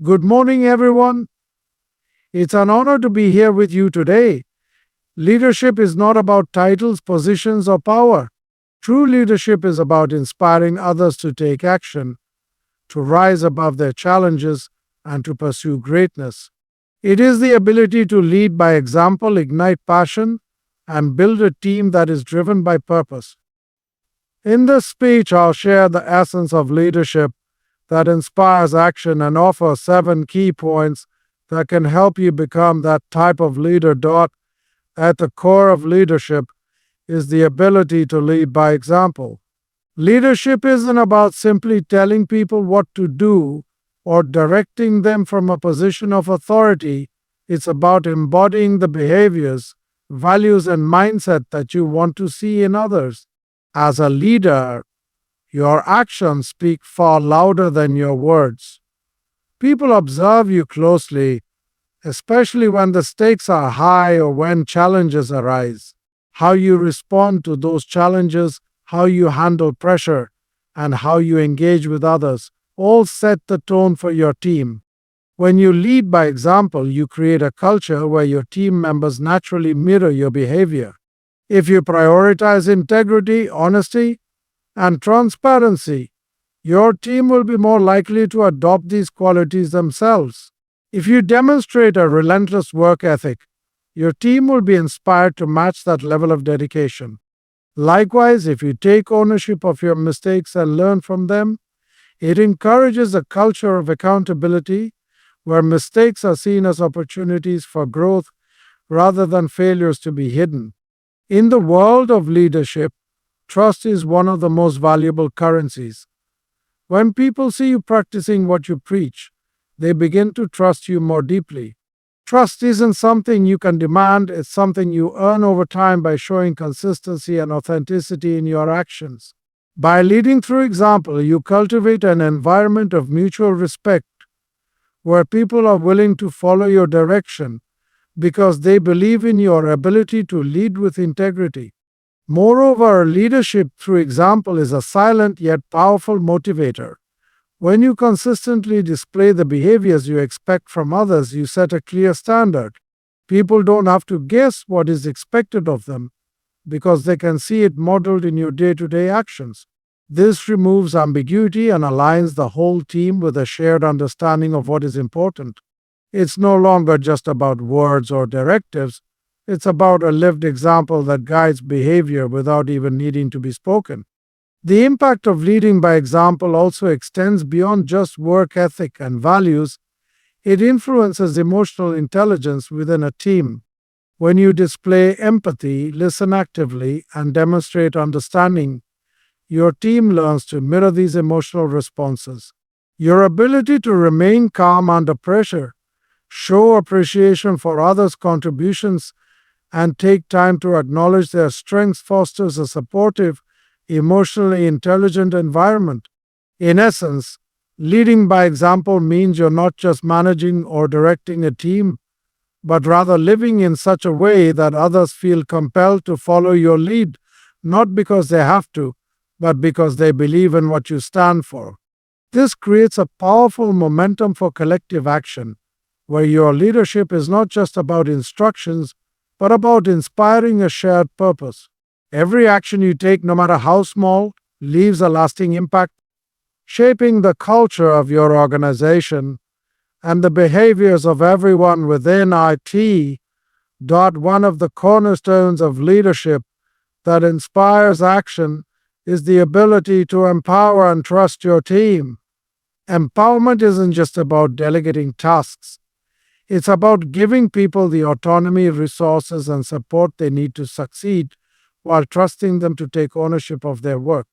Good morning, everyone. It's an honor to be here with you today. Leadership is not about titles, positions, or power. True leadership is about inspiring others to take action, to rise above their challenges, and to pursue greatness. It is the ability to lead by example, ignite passion, and build a team that is driven by purpose. In this speech, I'll share the essence of leadership that inspires action and offer 7 key points that can help you become that type of leader. At the core of leadership is the ability to lead by example. Leadership isn't about simply telling people what to do or directing them from a position of authority. It's about embodying the behaviors, values, and mindset that you want to see in others. As a leader, your actions speak far louder than your words. People observe you closely, especially when the stakes are high or when challenges arise. How you respond to those challenges, how you handle pressure, and how you engage with others all set the tone for your team. When you lead by example, you create a culture where your team members naturally mirror your behavior. If you prioritize integrity, honesty, and transparency, your team will be more likely to adopt these qualities themselves. If you demonstrate a relentless work ethic, your team will be inspired to match that level of dedication. Likewise, if you take ownership of your mistakes and learn from them, it encourages a culture of accountability where mistakes are seen as opportunities for growth rather than failures to be hidden. In the world of leadership, trust is one of the most valuable currencies. When people see you practicing what you preach, they begin to trust you more deeply. Trust isn't something you can demand, it's something you earn over time by showing consistency and authenticity in your actions. By leading through example, you cultivate an environment of mutual respect where people are willing to follow your direction because they believe in your ability to lead with integrity. Moreover, leadership through example is a silent yet powerful motivator. When you consistently display the behaviors you expect from others, you set a clear standard. People don't have to guess what is expected of them because they can see it modeled in your day-to-day actions. This removes ambiguity and aligns the whole team with a shared understanding of what is important. It's no longer just about words or directives, it's about a lived example that guides behavior without even needing to be spoken. The impact of leading by example also extends beyond just work ethic and values. It influences emotional intelligence within a team. When you display empathy, listen actively, and demonstrate understanding, your team learns to mirror these emotional responses. Your ability to remain calm under pressure, show appreciation for others' contributions, and take time to acknowledge their strengths fosters a supportive, emotionally intelligent environment. In essence, leading by example means you're not just managing or directing a team, but rather living in such a way that others feel compelled to follow your lead, not because they have to, but because they believe in what you stand for. This creates a powerful momentum for collective action, where your leadership is not just about instructions, but about inspiring a shared purpose. Every action you take, no matter how small, leaves a lasting impact, shaping the culture of your organization and the behaviors of everyone within it. One of the cornerstones of leadership that inspires action is the ability to empower and trust your team. Empowerment isn't just about delegating tasks. It's about giving people the autonomy, resources, and support they need to succeed while trusting them to take ownership of their work.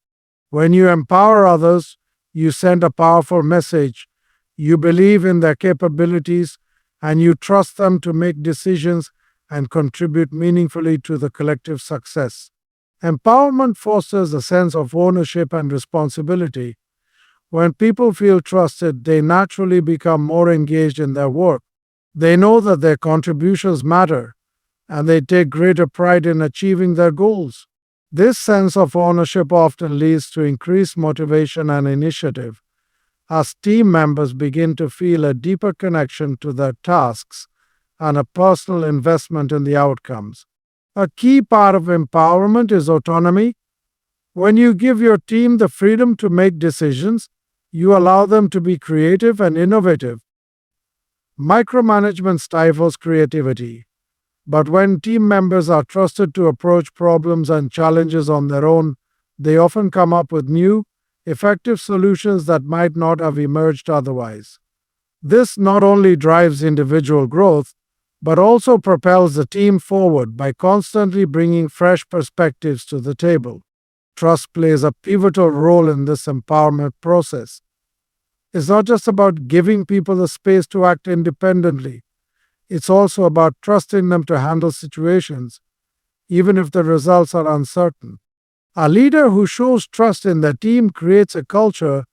When you empower others, you send a powerful message. You believe in their capabilities and you trust them to make decisions and contribute meaningfully to the collective success. Empowerment fosters a sense of ownership and responsibility. When people feel trusted, they naturally become more engaged in their work. They know that their contributions matter, and they take greater pride in achieving their goals. This sense of ownership often leads to increased motivation and initiative. as team members begin to feel a deeper connection to their tasks and a personal investment in the outcomes. A key part of empowerment is autonomy. When you give your team the freedom to make decisions, you allow them to be creative and innovative. Micromanagement stifles creativity, but when team members are trusted to approach problems and challenges on their own, they often come up with new, effective solutions that might not have emerged otherwise. This not only drives individual growth, but also propels the team forward by constantly bringing fresh perspectives to the table. Trust plays a pivotal role in this empowerment process. It's not just about giving people the space to act independently. It's also about trusting them to handle situations, even if the results are uncertain. A leader who shows trust in their team creates a culture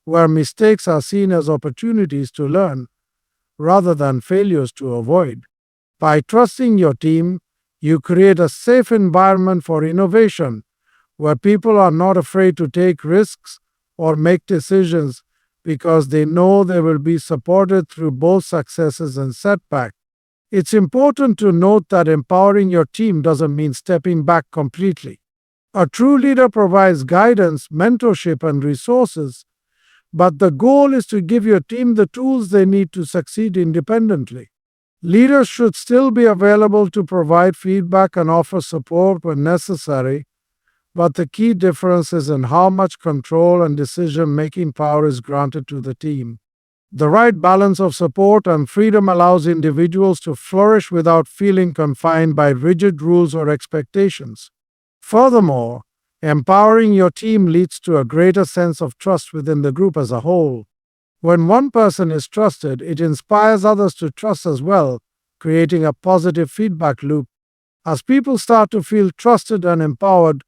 where mistakes are seen as opportunities to learn rather than failures to avoid. By trusting your team, you create a safe environment for innovation where people are not afraid to take risks or make decisions because they know they will be supported through both successes and setbacks. It's important to note that empowering your team doesn't mean stepping back completely. A true leader provides guidance, mentorship, and resources, but the goal is to give your team the tools they need to succeed independently. Leaders should still be available to provide feedback and offer support when necessary, but the key difference is in how much control and decision-making power is granted to the team. The right balance of support and freedom allows individuals to flourish without feeling confined by rigid rules or expectations. Furthermore, empowering your team leads to a greater sense of trust within the group as a whole. When one person is trusted, it inspires others to trust as well, creating a positive feedback loop. As people start to feel trusted and empowered,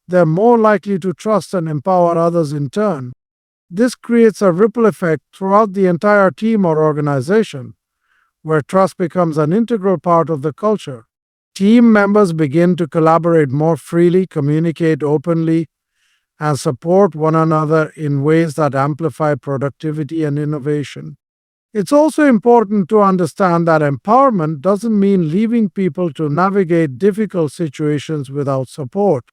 they're more likely to trust and empower others in turn. This creates a ripple effect throughout the entire team or organization, where trust becomes an integral part of the culture. Team members begin to collaborate more freely, communicate openly, and support one another in ways that amplify productivity and innovation. It's also important to understand that empowerment doesn't mean leaving people to navigate difficult situations without support.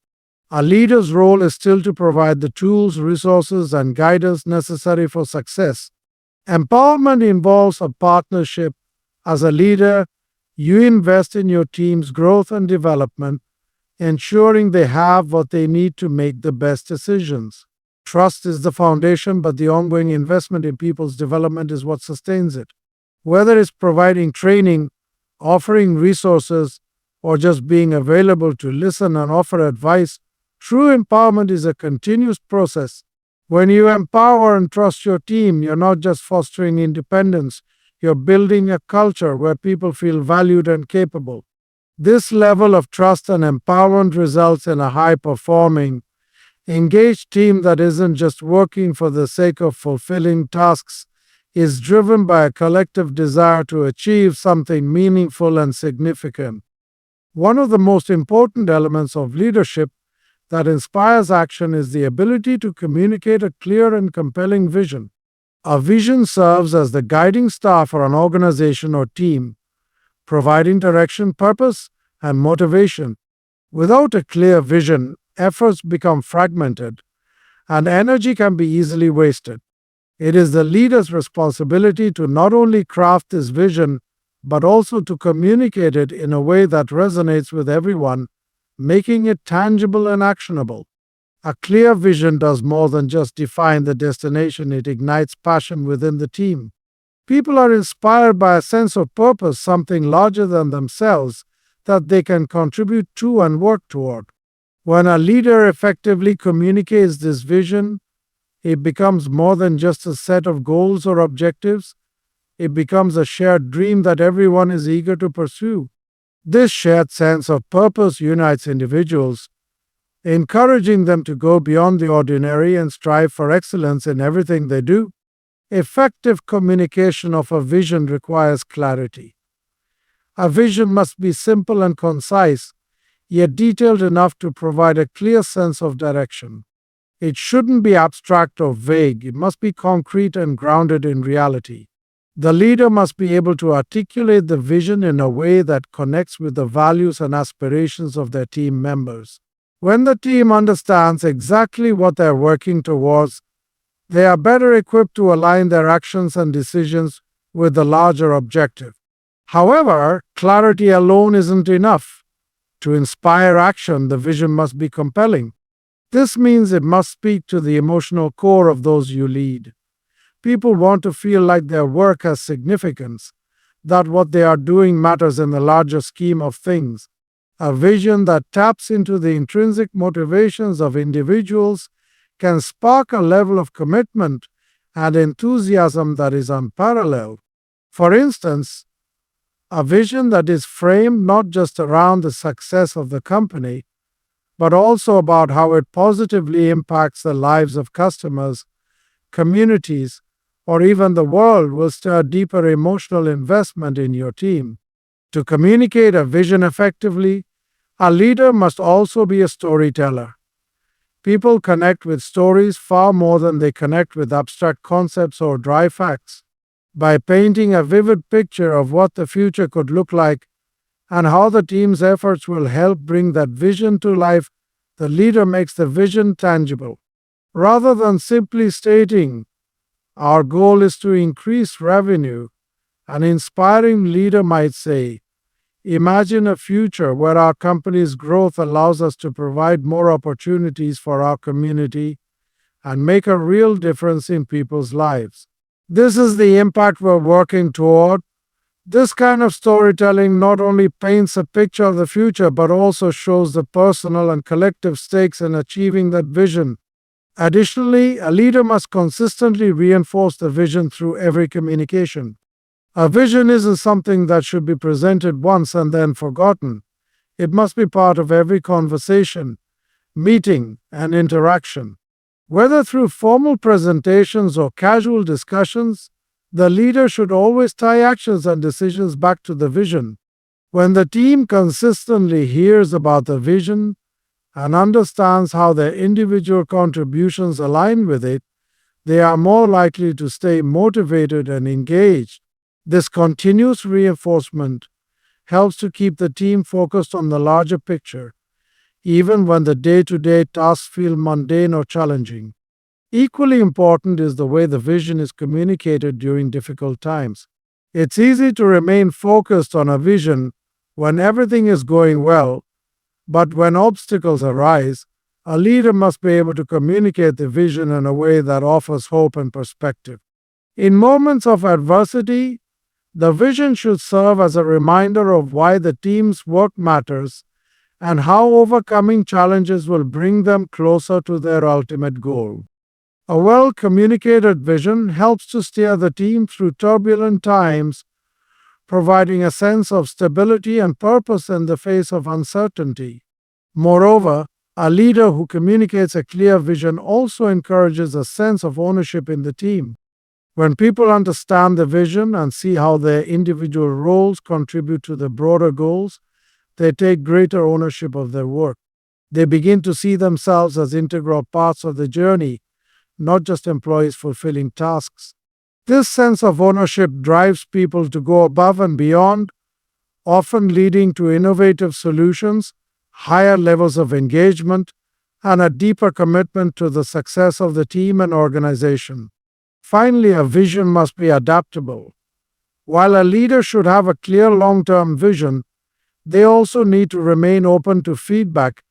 A leader's role is still to provide the tools, resources, and guidance necessary for success. Empowerment involves a partnership. As a leader, you invest in your team's growth and development, ensuring they have what they need to make the best decisions. Trust is the foundation, but the ongoing investment in people's development is what sustains it. Whether it's providing training, offering resources, or just being available to listen and offer advice, true empowerment is a continuous process. When you empower and trust your team, you're not just fostering independence, you're building a culture where people feel valued and capable. This level of trust and empowerment results in a high-performing, engaged team that isn't just working for the sake of fulfilling tasks, is driven by a collective desire to achieve something meaningful and significant. One of the most important elements of leadership that inspires action is the ability to communicate a clear and compelling vision. A vision serves as the guiding star for an organization or team, providing direction, purpose, and motivation. Without a clear vision, efforts become fragmented, and energy can be easily wasted. It is the leader's responsibility to not only craft this vision, but also to communicate it in a way that resonates with everyone, making it tangible and actionable. A clear vision does more than just define the destination, it ignites passion within the team. People are inspired by a sense of purpose, something larger than themselves that they can contribute to and work toward. When a leader effectively communicates this vision, it becomes more than just a set of goals or objectives. It becomes a shared dream that everyone is eager to pursue. This shared sense of purpose unites individuals, encouraging them to go beyond the ordinary and strive for excellence in everything they do. Effective communication of a vision requires clarity. A vision must be simple and concise, yet detailed enough to provide a clear sense of direction. It shouldn't be abstract or vague. It must be concrete and grounded in reality. The leader must be able to articulate the vision in a way that connects with the values and aspirations of their team members. When the team understands exactly what they're working towards, they are better equipped to align their actions and decisions with the larger objective. However, clarity alone isn't enough. To inspire action, the vision must be compelling. This means it must speak to the emotional core of those you lead. People want to feel like their work has significance, that what they are doing matters in the larger scheme of things. A vision that taps into the intrinsic motivations of individuals can spark a level of commitment and enthusiasm that is unparalleled. For instance, a vision that is framed not just around the success of the company, but also about how it positively impacts the lives of customers, communities, or even the world will stir deeper emotional investment in your team. To communicate a vision effectively, a leader must also be a storyteller. People connect with stories far more than they connect with abstract concepts or dry facts. By painting a vivid picture of what the future could look like and how the team's efforts will help bring that vision to life, the leader makes the vision tangible. Rather than simply stating, "Our goal is to increase revenue," an inspiring leader might say, "Imagine a future where our company's growth allows us to provide more opportunities for our community and make a real difference in people's lives." This is the impact we're working toward. This kind of storytelling not only paints a picture of the future but also shows the personal and collective stakes in achieving that vision. Additionally, a leader must consistently reinforce the vision through every communication. A vision isn't something that should be presented once and then forgotten. It must be part of every conversation, meeting, and interaction. Whether through formal presentations or casual discussions, the leader should always tie actions and decisions back to the vision. When the team consistently hears about the vision and understands how their individual contributions align with it, they are more likely to stay motivated and engaged. This continuous reinforcement helps to keep the team focused on the larger picture, even when the day-to-day tasks feel mundane or challenging. Equally important is the way the vision is communicated during difficult times. It's easy to remain focused on a vision when everything is going well, but when obstacles arise, a leader must be able to communicate the vision in a way that offers hope and perspective. In moments of adversity, the vision should serve as a reminder of why the team's work matters and how overcoming challenges will bring them closer to their ultimate goal. A well-communicated vision helps to steer the team through turbulent times, providing a sense of stability and purpose in the face of uncertainty. Moreover, a leader who communicates a clear vision also encourages a sense of ownership in the team. When people understand the vision and see how their individual roles contribute to the broader goals, they take greater ownership of their work. They begin to see themselves as integral parts of the journey, not just employees fulfilling tasks. This sense of ownership drives people to go above and beyond, often leading to innovative solutions, higher levels of engagement, and a deeper commitment to the success of the team and organization. Finally, a vision must be adaptable. While a leader should have a clear long-term vision, they also need to remain open to feedback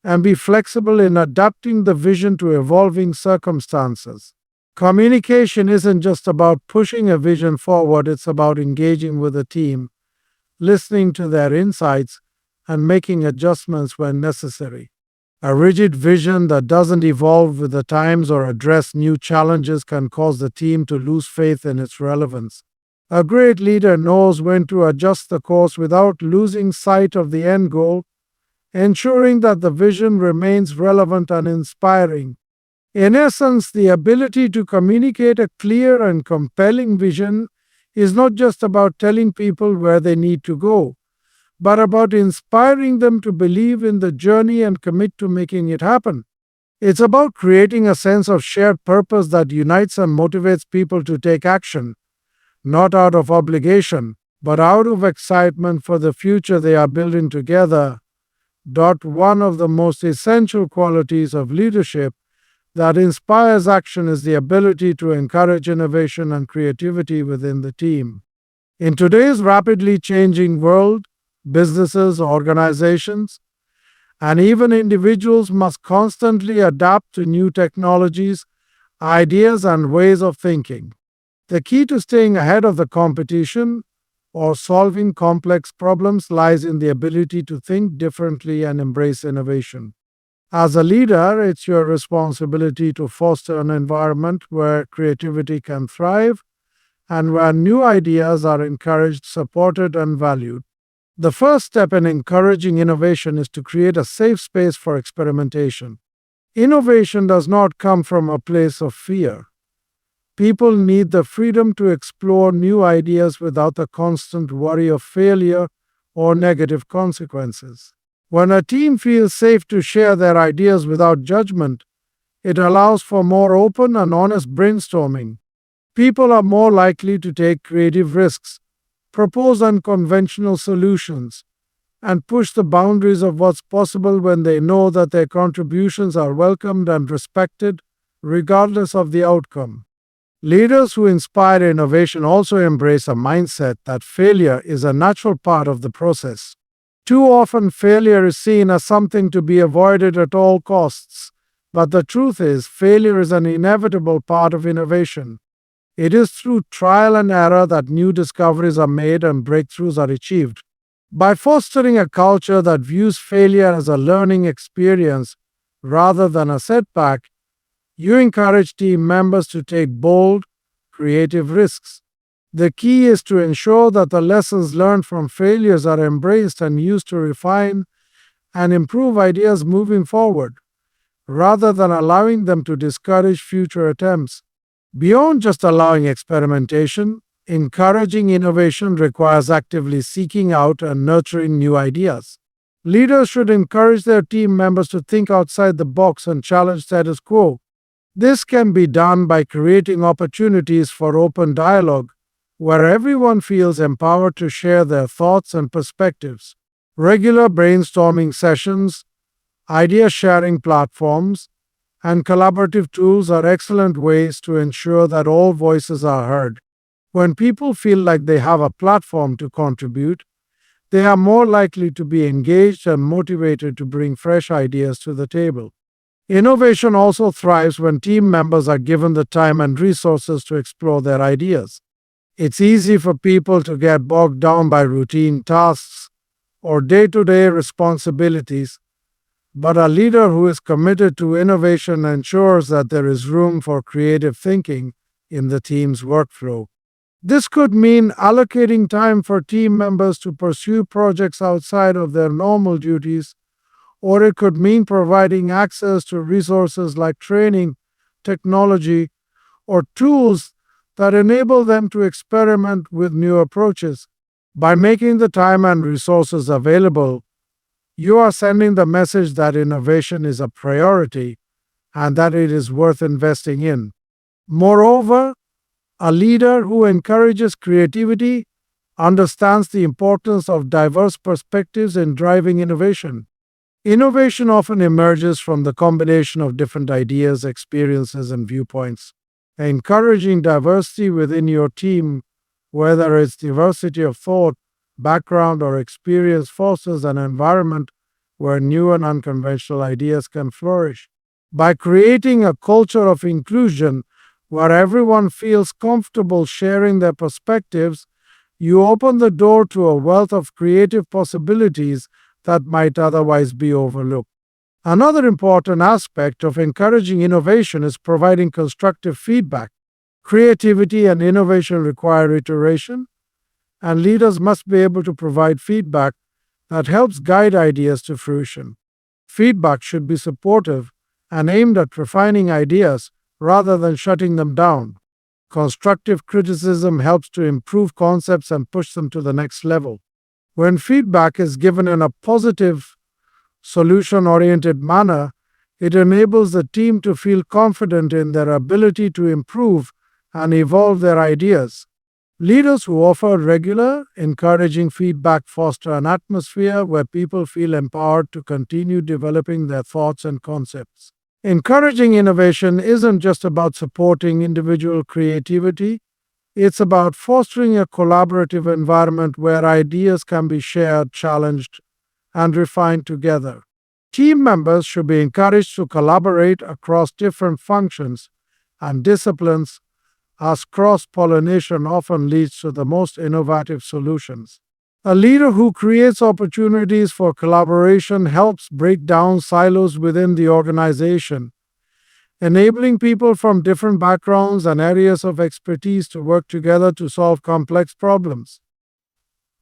and be flexible in adapting the vision to evolving circumstances. Communication isn't just about pushing a vision forward, it's about engaging with the team, listening to their insights, and making adjustments when necessary. A rigid vision that doesn't evolve with the times or address new challenges can cause the team to lose faith in its relevance. A great leader knows when to adjust the course without losing sight of the end goal, ensuring that the vision remains relevant and inspiring. In essence, the ability to communicate a clear and compelling vision is not just about telling people where they need to go, but about inspiring them to believe in the journey and commit to making it happen. It's about creating a sense of shared purpose that unites and motivates people to take action, not out of obligation, but out of excitement for the future they are building together. One of the most essential qualities of leadership that inspires action is the ability to encourage innovation and creativity within the team. In today's rapidly changing world, businesses, organizations, and even individuals must constantly adapt to new technologies, ideas, and ways of thinking. The key to staying ahead of the competition or solving complex problems lies in the ability to think differently and embrace innovation. As a leader, it's your responsibility to foster an environment where creativity can thrive and where new ideas are encouraged, supported, and valued. The first step in encouraging innovation is to create a safe space for experimentation. Innovation does not come from a place of fear. People need the freedom to explore new ideas without the constant worry of failure or negative consequences. When a team feels safe to share their ideas without judgment, it allows for more open and honest brainstorming. People are more likely to take creative risks, propose unconventional solutions, and push the boundaries of what's possible when they know that their contributions are welcomed and respected, regardless of the outcome. Leaders who inspire innovation also embrace a mindset that failure is a natural part of the process. Too often, failure is seen as something to be avoided at all costs, but the truth is, failure is an inevitable part of innovation. It is through trial and error that new discoveries are made and breakthroughs are achieved. By fostering a culture that views failure as a learning experience rather than a setback, you encourage team members to take bold, creative risks. The key is to ensure that the lessons learned from failures are embraced and used to refine and improve ideas moving forward, rather than allowing them to discourage future attempts. Beyond just allowing experimentation, encouraging innovation requires actively seeking out and nurturing new ideas. Leaders should encourage their team members to think outside the box and challenge status quo. This can be done by creating opportunities for open dialogue, where everyone feels empowered to share their thoughts and perspectives. Regular brainstorming sessions, idea sharing platforms, and collaborative tools are excellent ways to ensure that all voices are heard. When people feel like they have a platform to contribute, they are more likely to be engaged and motivated to bring fresh ideas to the table. Innovation also thrives when team members are given the time and resources to explore their ideas. It's easy for people to get bogged down by routine tasks or day-to-day responsibilities, but a leader who is committed to innovation ensures that there is room for creative thinking in the team's workflow. This could mean allocating time for team members to pursue projects outside of their normal duties, or it could mean providing access to resources like training, technology, or tools that enable them to experiment with new approaches. By making the time and resources available, you are sending the message that innovation is a priority and that it is worth investing in. Moreover, a leader who encourages creativity understands the importance of diverse perspectives in driving innovation. Innovation often emerges from the combination of different ideas, experiences, and viewpoints. Encouraging diversity within your team, whether it's diversity of thought, background, or experience, fosters an environment where new and unconventional ideas can flourish. By creating a culture of inclusion where everyone feels comfortable sharing their perspectives, you open the door to a wealth of creative possibilities that might otherwise be overlooked. Another important aspect of encouraging innovation is providing constructive feedback. Creativity and innovation require iteration, and leaders must be able to provide feedback that helps guide ideas to fruition. Feedback should be supportive and aimed at refining ideas rather than shutting them down. Constructive criticism helps to improve concepts and push them to the next level. When feedback is given in a positive, solution oriented manner, It enables the team to feel confident in their ability to improve and evolve their ideas. Leaders who offer regular, encouraging feedback foster an atmosphere where people feel empowered to continue developing their thoughts and concepts. Encouraging innovation isn't just about supporting individual creativity, it's about fostering a collaborative environment where ideas can be shared, challenged, and refined together. Team members should be encouraged to collaborate across different functions and disciplines, as cross-pollination often leads to the most innovative solutions. A leader who creates opportunities for collaboration helps break down silos within the organization, enabling people from different backgrounds and areas of expertise to work together to solve complex problems.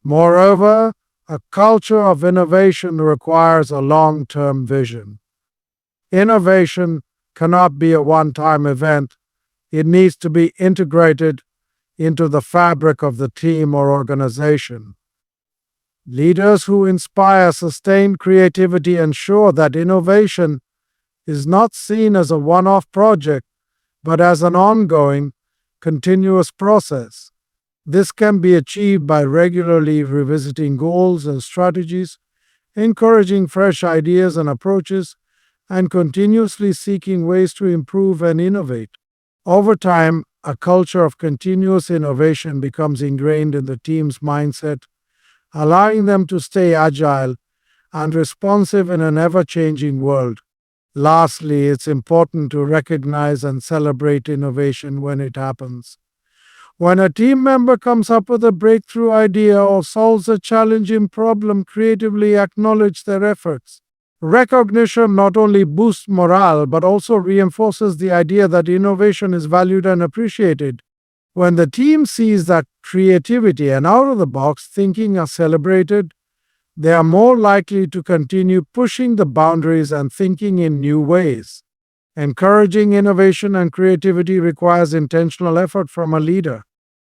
Moreover, a culture of innovation requires a long-term vision. Innovation cannot be a one-time event. It needs to be integrated into the fabric of the team or organization. Leaders who inspire sustained creativity ensure that innovation is not seen as a one-off project, but as an ongoing, continuous process. This can be achieved by regularly revisiting goals and strategies, encouraging fresh ideas and approaches, and continuously seeking ways to improve and innovate. Over time, a culture of continuous innovation becomes ingrained in the team's mindset, allowing them to stay agile and responsive in an ever-changing world. Lastly, it's important to recognize and celebrate innovation when it happens. When a team member comes up with a breakthrough idea or solves a challenging problem, creatively acknowledge their efforts. Recognition not only boosts morale but also reinforces the idea that innovation is valued and appreciated. When the team sees that creativity and out-of-the-box thinking are celebrated, they are more likely to continue pushing the boundaries and thinking in new ways. Encouraging innovation and creativity requires intentional effort from a leader.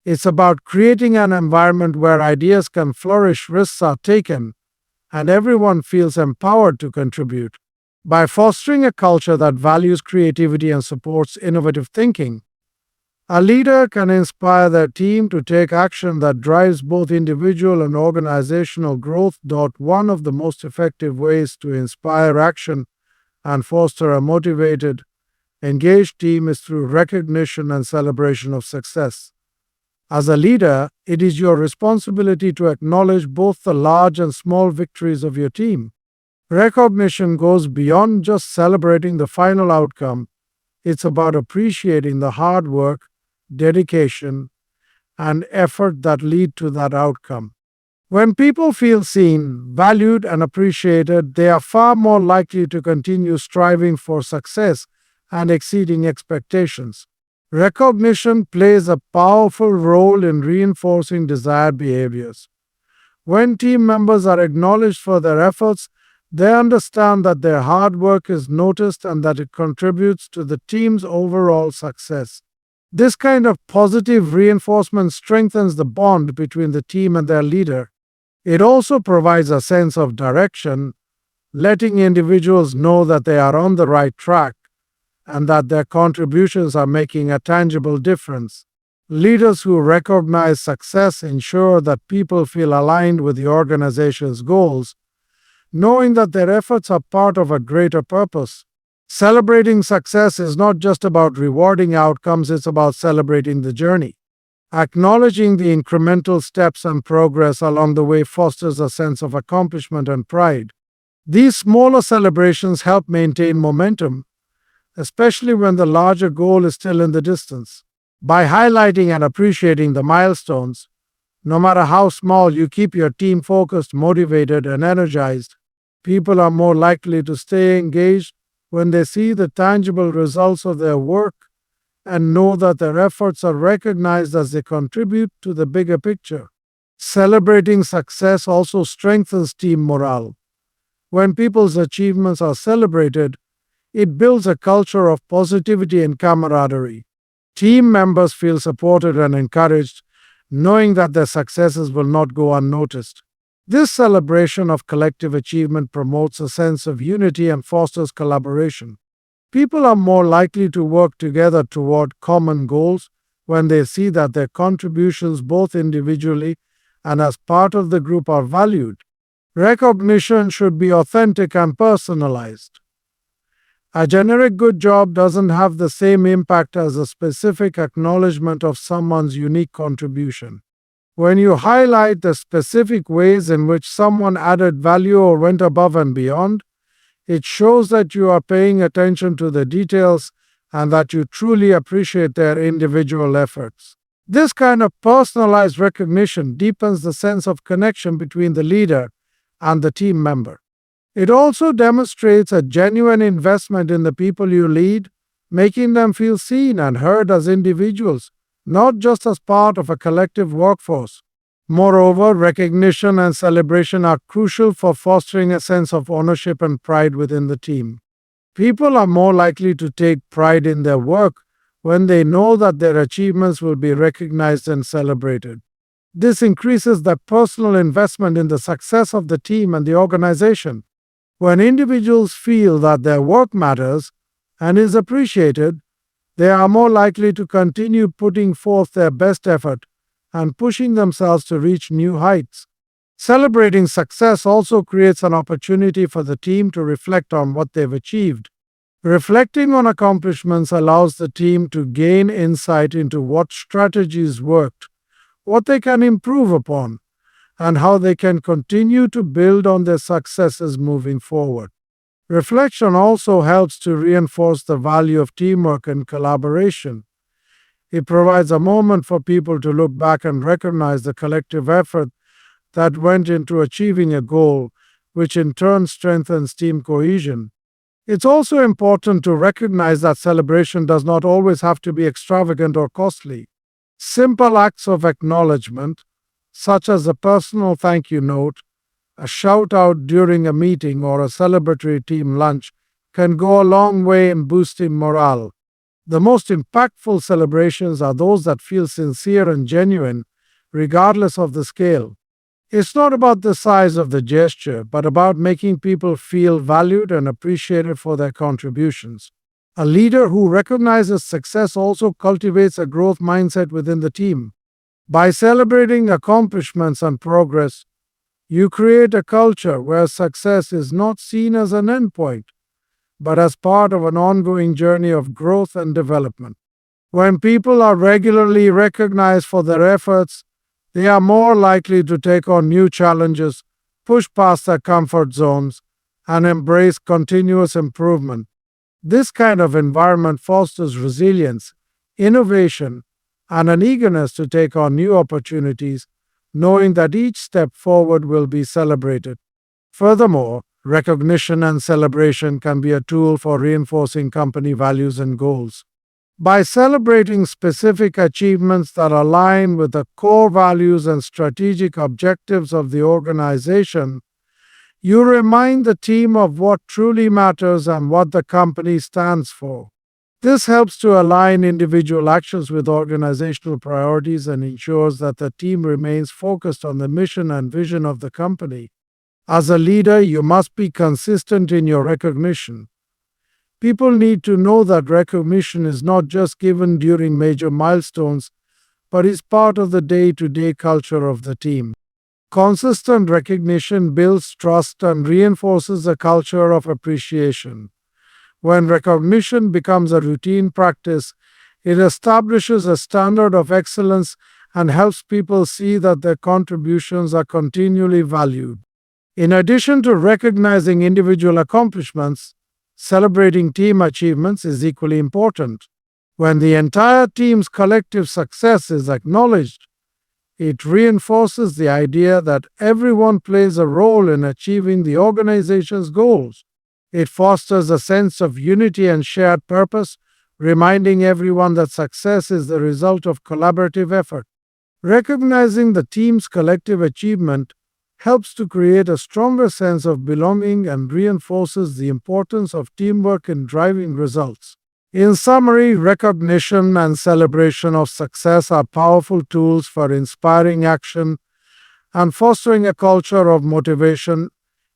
It's about creating an environment where ideas can flourish, risks are taken, and everyone feels empowered to contribute. By fostering a culture that values creativity and supports innovative thinking, a leader can inspire their team to take action that drives both individual and organizational growth. One of the most effective ways to inspire action and foster a motivated, engaged team is through recognition and celebration of success. As a leader, it is your responsibility to acknowledge both the large and small victories of your team. Recognition goes beyond just celebrating the final outcome. It's about appreciating the hard work, dedication, and effort that lead to that outcome. When people feel seen, valued, and appreciated, they are far more likely to continue striving for success and exceeding expectations. Recognition plays a powerful role in reinforcing desired behaviors. When team members are acknowledged for their efforts, they understand that their hard work is noticed and that it contributes to the team's overall success. This kind of positive reinforcement strengthens the bond between the team and their leader. It also provides a sense of direction, letting individuals know that they are on the right track and that their contributions are making a tangible difference. Leaders who recognize success ensure that people feel aligned with the organization's goals, knowing that their efforts are part of a greater purpose. Celebrating success is not just about rewarding outcomes, it's about celebrating the journey. Acknowledging the incremental steps and progress along the way fosters a sense of accomplishment and pride. These smaller celebrations help maintain momentum, especially when the larger goal is still in the distance. By highlighting and appreciating the milestones, no matter how small, you keep your team focused, motivated, and energized. People are more likely to stay engaged when they see the tangible results of their work and know that their efforts are recognized as they contribute to the bigger picture. Celebrating success also strengthens team morale. When people's achievements are celebrated, it builds a culture of positivity and camaraderie. Team members feel supported and encouraged, knowing that their successes will not go unnoticed. This celebration of collective achievement promotes a sense of unity and fosters collaboration. People are more likely to work together toward common goals when they see that their contributions, both individually and as part of the group, are valued. Recognition should be authentic and personalized. A generic good job doesn't have the same impact as a specific acknowledgement of someone's unique contribution. When you highlight the specific ways in which someone added value or went above and beyond, it shows that you are paying attention to the details and that you truly appreciate their individual efforts. This kind of personalized recognition deepens the sense of connection between the leader and the team member. It also demonstrates a genuine investment in the people you lead, making them feel seen and heard as individuals, not just as part of a collective workforce. Moreover, recognition and celebration are crucial for fostering a sense of ownership and pride within the team. People are more likely to take pride in their work when they know that their achievements will be recognized and celebrated. This increases their personal investment in the success of the team and the organization. When individuals feel that their work matters and is appreciated, they are more likely to continue putting forth their best effort and pushing themselves to reach new heights. Celebrating success also creates an opportunity for the team to reflect on what they've achieved. Reflecting on accomplishments allows the team to gain insight into what strategies worked, what they can improve upon, and how they can continue to build on their successes moving forward. Reflection also helps to reinforce the value of teamwork and collaboration. It provides a moment for people to look back and recognize the collective effort that went into achieving a goal, which in turn strengthens team cohesion. It's also important to recognize that celebration does not always have to be extravagant or costly. Simple acts of acknowledgement, such as a personal thank you note, a shout out during a meeting, or a celebratory team lunch, can go a long way in boosting morale. The most impactful celebrations are those that feel sincere and genuine, regardless of the scale. It's not about the size of the gesture, but about making people feel valued and appreciated for their contributions. A leader who recognizes success also cultivates a growth mindset within the team. By celebrating accomplishments and progress, you create a culture where success is not seen as an endpoint, but as part of an ongoing journey of growth and development. When people are regularly recognized for their efforts, they are more likely to take on new challenges, push past their comfort zones, and embrace continuous improvement. This kind of environment fosters resilience, innovation, and an eagerness to take on new opportunities, knowing that each step forward will be celebrated. Furthermore, recognition and celebration can be a tool for reinforcing company values and goals. By celebrating specific achievements that align with the core values and strategic objectives of the organization, you remind the team of what truly matters and what the company stands for. This helps to align individual actions with organizational priorities and ensures that the team remains focused on the mission and vision of the company. As a leader, you must be consistent in your recognition. People need to know that recognition is not just given during major milestones, but is part of the day-to-day culture of the team. Consistent recognition builds trust and reinforces a culture of appreciation. When recognition becomes a routine practice, it establishes a standard of excellence and helps people see that their contributions are continually valued. In addition to recognizing individual accomplishments, celebrating team achievements is equally important. When the entire team's collective success is acknowledged, it reinforces the idea that everyone plays a role in achieving the organization's goals. It fosters a sense of unity and shared purpose, reminding everyone that success is the result of collaborative effort. Recognizing the team's collective achievement helps to create a stronger sense of belonging and reinforces the importance of teamwork in driving results. In summary, recognition and celebration of success are powerful tools for inspiring action and fostering a culture of motivation,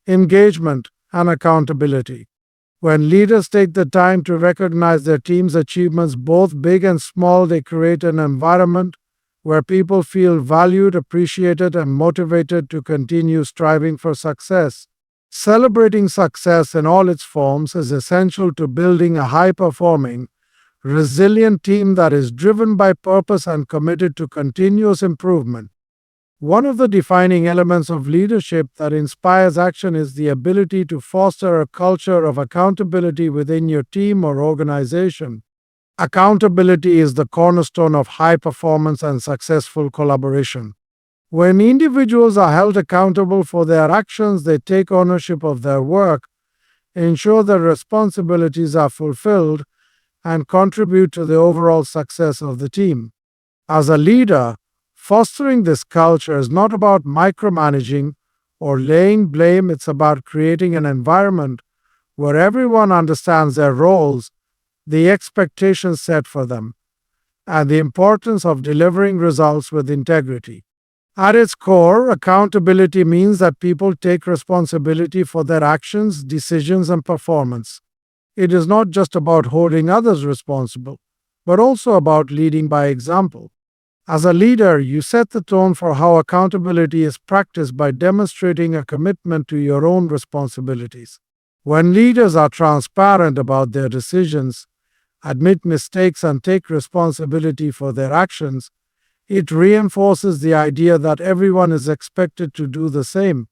engagement, and accountability. When leaders take the time to recognize their team's achievements, both big and small, they create an environment where people feel valued, appreciated, and motivated to continue striving for success. Celebrating success in all its forms is essential to building a high-performing, resilient team that is driven by purpose and committed to continuous improvement. One of the defining elements of leadership that inspires action is the ability to foster a culture of accountability within your team or organization. Accountability is the cornerstone of high performance and successful collaboration. When individuals are held accountable for their actions, they take ownership of their work, ensure their responsibilities are fulfilled, and contribute to the overall success of the team. As a leader, fostering this culture is not about micromanaging or laying blame, it's about creating an environment where everyone understands their roles, the expectations set for them, and the importance of delivering results with integrity. At its core, accountability means that people take responsibility for their actions, decisions, and performance. It is not just about holding others responsible, but also about leading by example. As a leader, you set the tone for how accountability is practiced by demonstrating a commitment to your own responsibilities. When leaders are transparent about their decisions, admit mistakes, and take responsibility for their actions, it reinforces the idea that everyone is expected to do the same.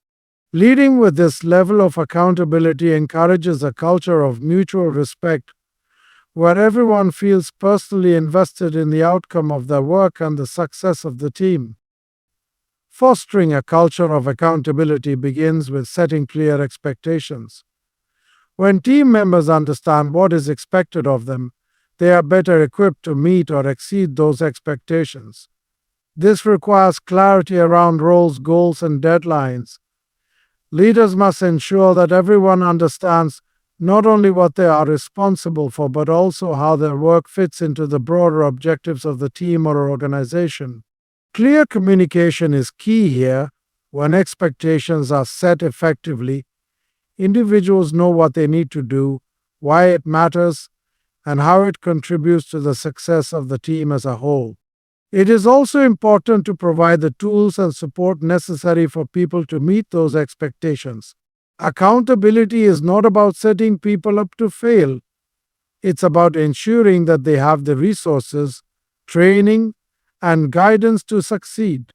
Leading with this level of accountability encourages a culture of mutual respect, where everyone feels personally invested in the outcome of their work and the success of the team. Fostering a culture of accountability begins with setting clear expectations. When team members understand what is expected of them, they are better equipped to meet or exceed those expectations. This requires clarity around roles, goals, and deadlines. Leaders must ensure that everyone understands not only what they are responsible for, but also how their work fits into the broader objectives of the team or organization. Clear communication is key here. When expectations are set effectively, individuals know what they need to do, why it matters, and how it contributes to the success of the team as a whole. It is also important to provide the tools and support necessary for people to meet those expectations. Accountability is not about setting people up to fail. It's about ensuring that they have the resources, training, and guidance to succeed.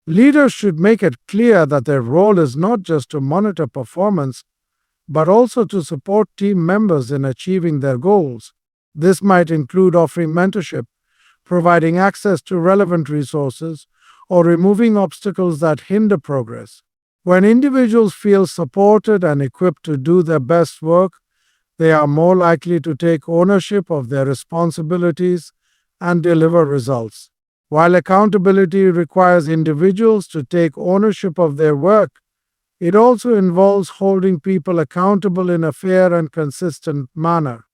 Leaders should make it clear that their role is not just to monitor performance, but also to support team members in achieving their goals. This might include offering mentorship, providing access to relevant resources, or removing obstacles that hinder progress. When individuals feel supported and equipped to do their best work, they are more likely to take ownership of their responsibilities and deliver results. While accountability requires individuals to take ownership of their work, it also involves holding people accountable in a fair and consistent manner.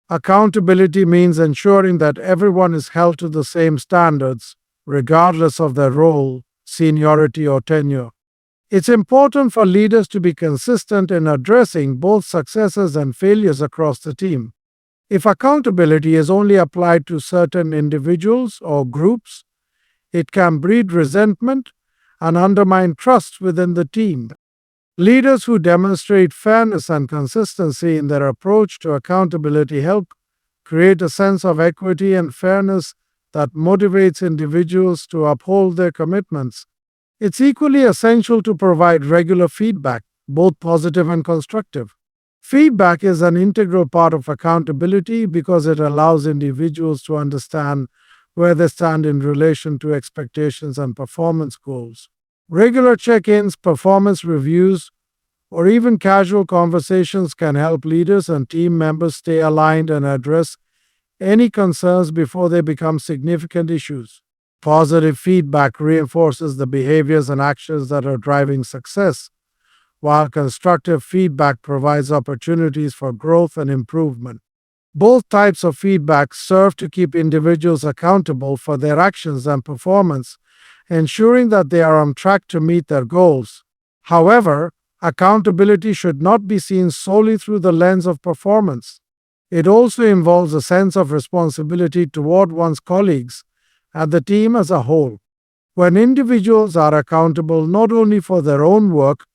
Accountability means ensuring that everyone is held to the same standards, regardless of their role, seniority, or tenure. It's important for leaders to be consistent in addressing both successes and failures across the team. If accountability is only applied to certain individuals or groups, it can breed resentment and undermine trust within the team. Leaders who demonstrate fairness and consistency in their approach to accountability help create a sense of equity and fairness that motivates individuals to uphold their commitments. It's equally essential to provide regular feedback, both positive and constructive. Feedback is an integral part of accountability because it allows individuals to understand where they stand in relation to expectations and performance goals. Regular check-ins, performance reviews, or even casual conversations can help leaders and team members stay aligned and address any concerns before they become significant issues. Positive feedback reinforces the behaviors and actions that are driving success, while constructive feedback provides opportunities for growth and improvement. Both types of feedback serve to keep individuals accountable for their actions and performance, ensuring that they are on track to meet their goals. However, accountability should not be seen solely through the lens of performance. It also involves a sense of responsibility toward one's colleagues and the team as a whole. When individuals are accountable not only for their own work,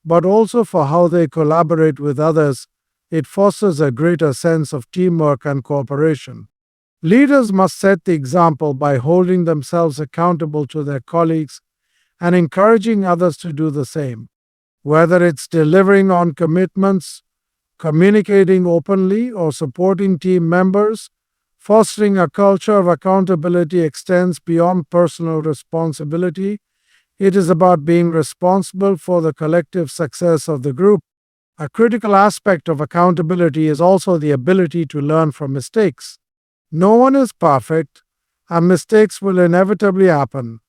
but also for how they collaborate with others, it fosters a greater sense of teamwork and cooperation. Leaders must set the example by holding themselves accountable to their colleagues and encouraging others to do the same. Whether it's delivering on commitments, communicating openly, or supporting team members, fostering a culture of accountability extends beyond personal responsibility. It is about being responsible for the collective success of the group. A critical aspect of accountability is also the ability to learn from mistakes. No one is perfect, and mistakes will inevitably happen.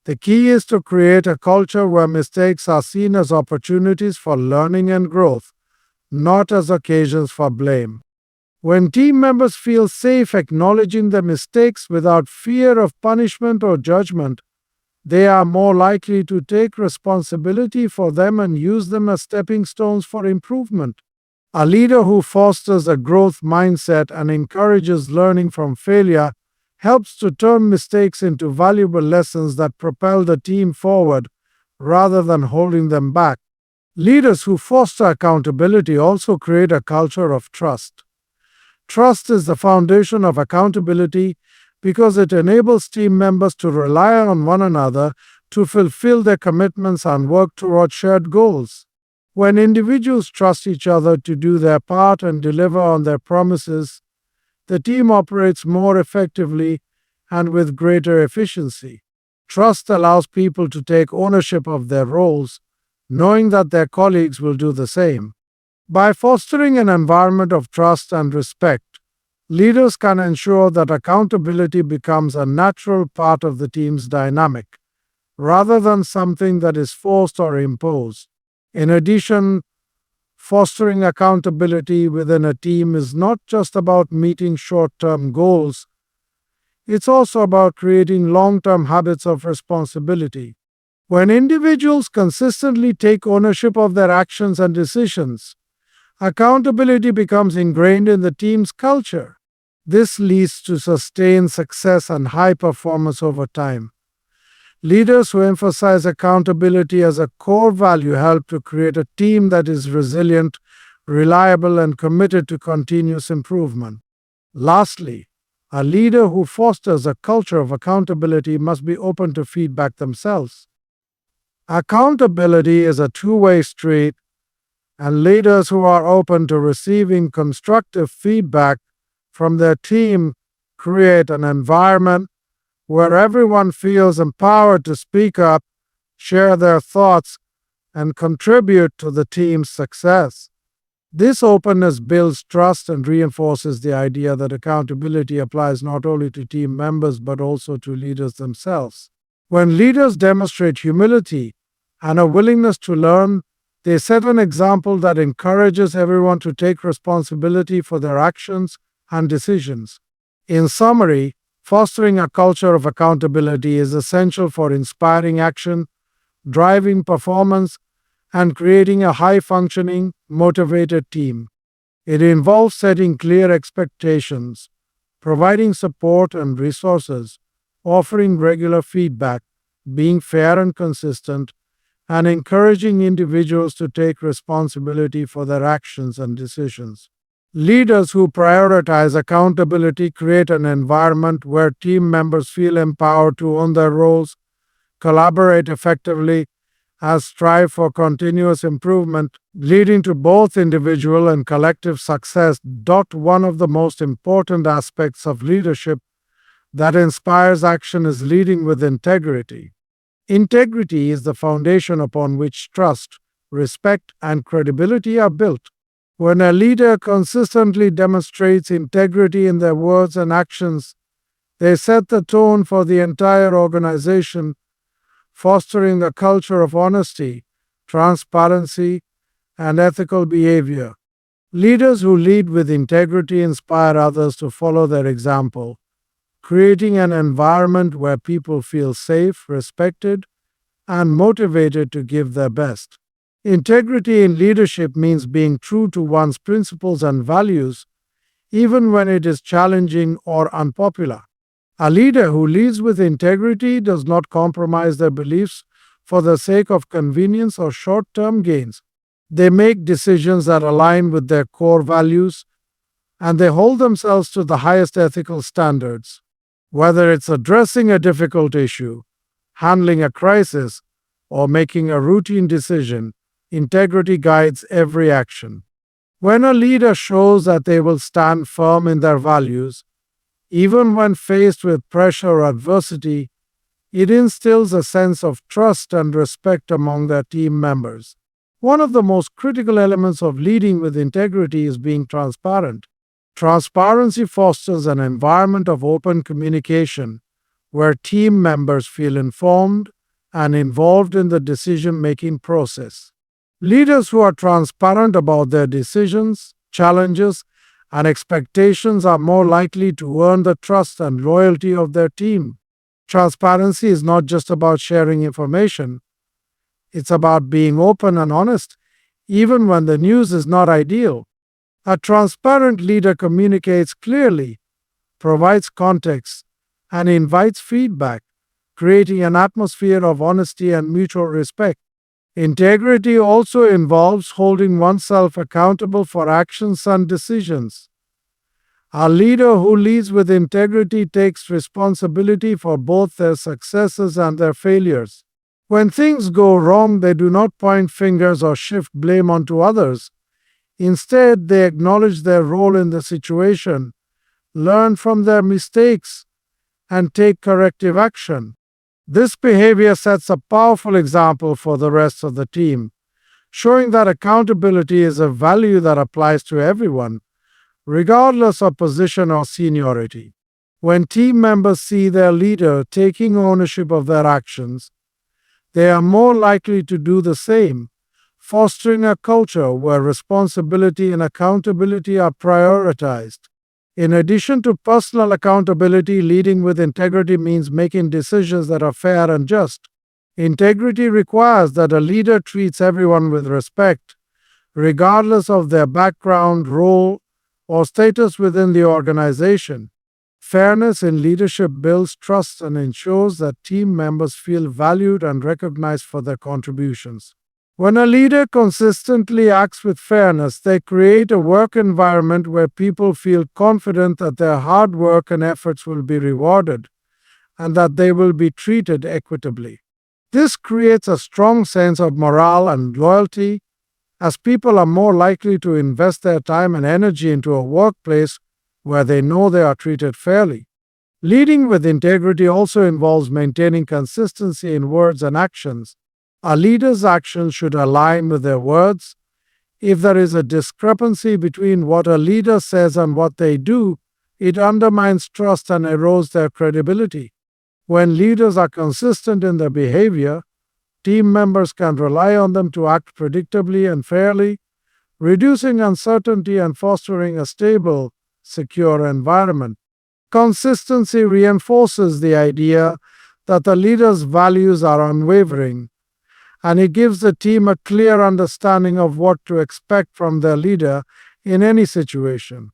The key is to create a culture where mistakes are seen as opportunities for learning and growth, not as occasions for blame. When team members feel safe acknowledging their mistakes without fear of punishment or judgment, they are more likely to take responsibility for them and use them as stepping stones for improvement. A leader who fosters a growth mindset and encourages learning from failure helps to turn mistakes into valuable lessons that propel the team forward rather than holding them back. Leaders who foster accountability also create a culture of trust. Trust is the foundation of accountability because it enables team members to rely on one another to fulfill their commitments and work toward shared goals. When individuals trust each other to do their part and deliver on their promises, the team operates more effectively and with greater efficiency. Trust allows people to take ownership of their roles, knowing that their colleagues will do the same. By fostering an environment of trust and respect, leaders can ensure that accountability becomes a natural part of the team's dynamic, rather than something that is forced or imposed. In addition, fostering accountability within a team is not just about meeting short-term goals, it's also about creating long-term habits of responsibility. When individuals consistently take ownership of their actions and decisions, accountability becomes ingrained in the team's culture. This leads to sustained success and high performance over time. Leaders who emphasize accountability as a core value help to create a team that is resilient, reliable, and committed to continuous improvement. Lastly, a leader who fosters a culture of accountability must be open to feedback themselves. Accountability is a two-way street, and leaders who are open to receiving constructive feedback from their team create an environment where everyone feels empowered to speak up, share their thoughts, and contribute to the team's success. This openness builds trust and reinforces the idea that accountability applies not only to team members but also to leaders themselves. When leaders demonstrate humility and a willingness to learn, they set an example that encourages everyone to take responsibility for their actions and decisions. In summary, fostering a culture of accountability is essential for inspiring action, driving performance, and creating a high-functioning, motivated team. It involves setting clear expectations, providing support and resources, offering regular feedback, being fair and consistent, and encouraging individuals to take responsibility for their actions and decisions. Leaders who prioritize accountability create an environment where team members feel empowered to own their roles, collaborate effectively, and strive for continuous improvement, leading to both individual and collective success. One of the most important aspects of leadership that inspires action is leading with integrity. Integrity is the foundation upon which trust, respect, and credibility are built. When a leader consistently demonstrates integrity in their words and actions, they set the tone for the entire organization, fostering a culture of honesty, transparency, and ethical behavior. Leaders who lead with integrity inspire others to follow their example, creating an environment where people feel safe, respected, and motivated to give their best. Integrity in leadership means being true to one's principles and values, even when it is challenging or unpopular. A leader who leads with integrity does not compromise their beliefs for the sake of convenience or short term gains. They make decisions that align with their core values, and they hold themselves to the highest ethical standards. Whether it's addressing a difficult issue, handling a crisis, or making a routine decision, integrity guides every action. When a leader shows that they will stand firm in their values, even when faced with pressure or adversity, it instills a sense of trust and respect among their team members. One of the most critical elements of leading with integrity is being transparent. Transparency fosters an environment of open communication where team members feel informed and involved in the decision-making process. Leaders who are transparent about their decisions, challenges, and expectations are more likely to earn the trust and loyalty of their team. Transparency is not just about sharing information, it's about being open and honest, even when the news is not ideal. A transparent leader communicates clearly, provides context, and invites feedback, creating an atmosphere of honesty and mutual respect. Integrity also involves holding oneself accountable for actions and decisions. A leader who leads with integrity takes responsibility for both their successes and their failures. When things go wrong, they do not point fingers or shift blame onto others. Instead, they acknowledge their role in the situation, learn from their mistakes, and take corrective action. This behavior sets a powerful example for the rest of the team, showing that accountability is a value that applies to everyone, regardless of position or seniority. When team members see their leader taking ownership of their actions, they are more likely to do the same, fostering a culture where responsibility and accountability are prioritized. In addition to personal accountability, leading with integrity means making decisions that are fair and just. Integrity requires that a leader treats everyone with respect, regardless of their background, role, or status within the organization. Fairness in leadership builds trust and ensures that team members feel valued and recognized for their contributions. When a leader consistently acts with fairness, they create a work environment where people feel confident that their hard work and efforts will be rewarded and that they will be treated equitably. This creates a strong sense of morale and loyalty, as people are more likely to invest their time and energy into a workplace where they know they are treated fairly. Leading with integrity also involves maintaining consistency in words and actions. A leader's actions should align with their words. If there is a discrepancy between what a leader says and what they do, it undermines trust and erodes their credibility. When leaders are consistent in their behavior, team members can rely on them to act predictably and fairly, reducing uncertainty and fostering a stable, secure environment. Consistency reinforces the idea that the leader's values are unwavering, and it gives the team a clear understanding of what to expect from their leader in any situation.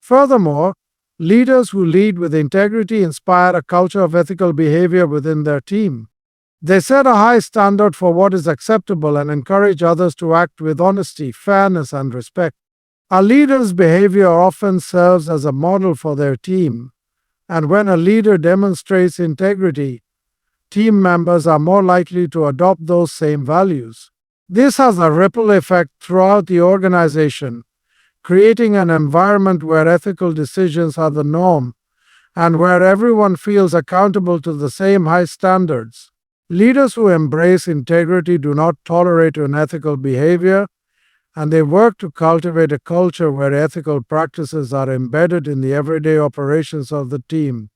Furthermore, leaders who lead with integrity inspire a culture of ethical behavior within their team. They set a high standard for what is acceptable and encourage others to act with honesty, fairness, and respect. A leader's behavior often serves as a model for their team, and when a leader demonstrates integrity, team members are more likely to adopt those same values. This has a ripple effect throughout the organization, creating an environment where ethical decisions are the norm and where everyone feels accountable to the same high standards. Leaders who embrace integrity do not tolerate unethical behavior, and they work to cultivate a culture where ethical practices are embedded in the everyday operations of the team.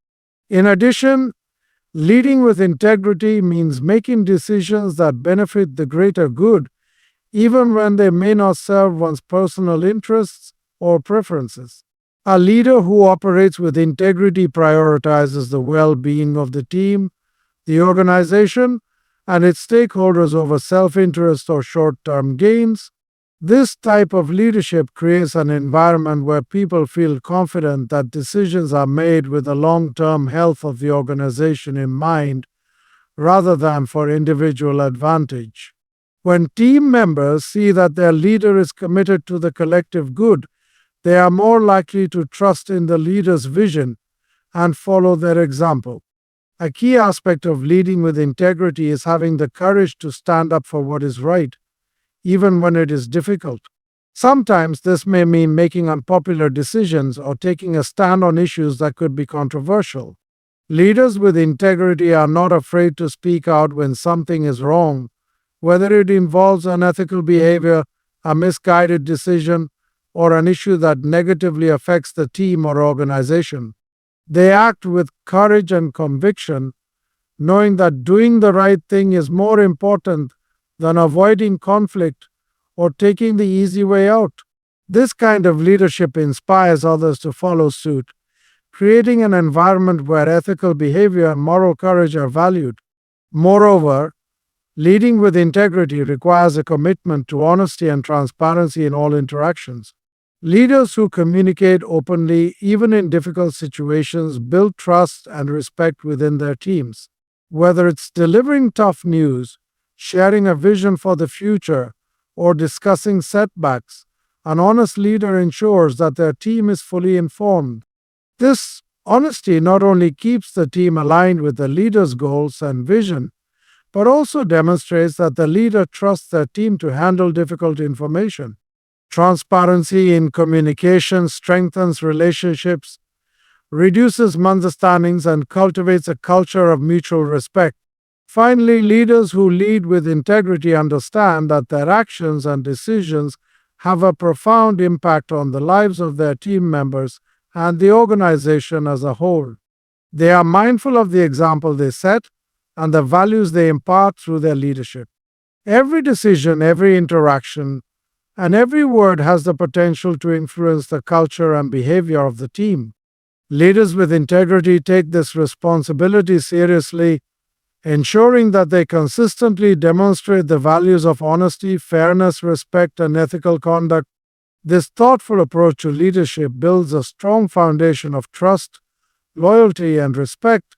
In addition, leading with integrity means making decisions that benefit the greater good, even when they may not serve one's personal interests or preferences. A leader who operates with integrity prioritizes the well being of the team, the organization, and its stakeholders over self interest or short term gains. This type of leadership creates an environment where people feel confident that decisions are made with the long term health of the organization in mind rather than for individual advantage. When team members see that their leader is committed to the collective good, they are more likely to trust in the leader's vision and follow their example. A key aspect of leading with integrity is having the courage to stand up for what is right, even when it is difficult. Sometimes this may mean making unpopular decisions or taking a stand on issues that could be controversial. Leaders with integrity are not afraid to speak out when something is wrong, whether it involves unethical behavior, a misguided decision, or an issue that negatively affects the team or organization. They act with courage and conviction, knowing that doing the right thing is more important than avoiding conflict or taking the easy way out. This kind of leadership inspires others to follow suit, creating an environment where ethical behavior and moral courage are valued. Moreover, leading with integrity requires a commitment to honesty and transparency in all interactions. Leaders who communicate openly, even in difficult situations, build trust and respect within their teams. Whether it's delivering tough news, sharing a vision for the future, or discussing setbacks, an honest leader ensures that their team is fully informed. This honesty not only keeps the team aligned with the leader's goals and vision, but also demonstrates that the leader trusts their team to handle difficult information. Transparency in communication strengthens relationships, reduces misunderstandings, and cultivates a culture of mutual respect. Finally, leaders who lead with integrity understand that their actions and decisions have a profound impact on the lives of their team members and the organization as a whole. They are mindful of the example they set and the values they impart through their leadership. Every decision, every interaction, and every word has the potential to influence the culture and behavior of the team. Leaders with integrity take this responsibility seriously, ensuring that they consistently demonstrate the values of honesty, fairness, respect, and ethical conduct. This thoughtful approach to leadership builds a strong foundation of trust, loyalty, and respect,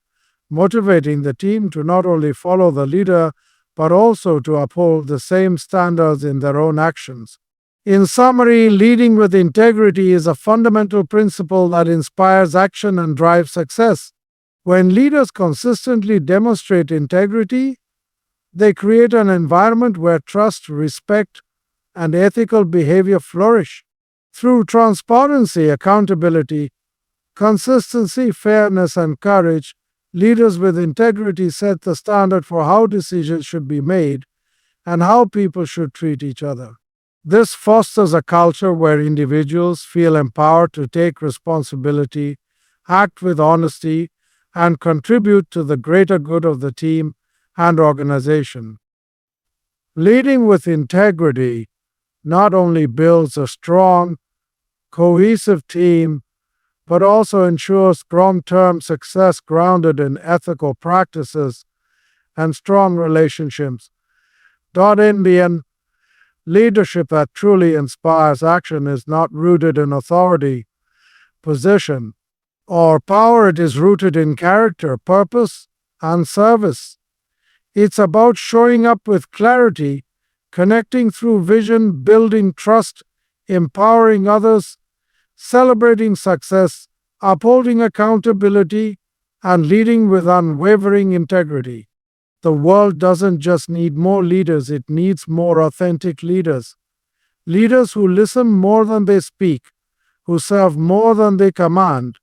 motivating the team to not only follow the leader but also to uphold the same standards in their own actions. In summary, leading with integrity is a fundamental principle that inspires action and drives success. When leaders consistently demonstrate integrity, they create an environment where trust, respect, and ethical behavior flourish. Through transparency, accountability, consistency, fairness, and courage, leaders with integrity set the standard for how decisions should be made and how people should treat each other. This fosters a culture where individuals feel empowered to take responsibility, act with honesty, and contribute to the greater good of the team and organization. Leading with integrity not only builds a strong, cohesive team, but also ensures long-term success grounded in ethical practices and strong relationships. In the end, leadership that truly inspires action is not rooted in authority, position, or power. It is rooted in character, purpose, and service. It's about showing up with clarity, connecting through vision, building trust, empowering others, celebrating success, upholding accountability, and leading with unwavering integrity. The world doesn't just need more leaders, it needs more authentic leaders. Leaders who listen more than they speak, who serve more than they command,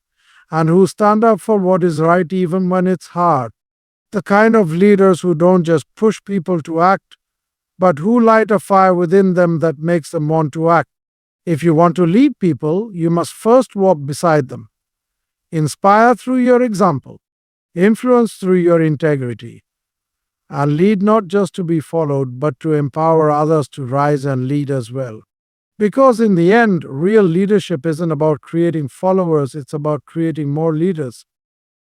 and who stand up for what is right even when it's hard. The kind of leaders who don't just push people to act, but who light a fire within them that makes them want to act. If you want to lead people, you must first walk beside them. Inspire through your example, influence through your integrity, and lead not just to be followed, but to empower others to rise and lead as well. Because in the end, real leadership isn't about creating followers, it's about creating more leaders.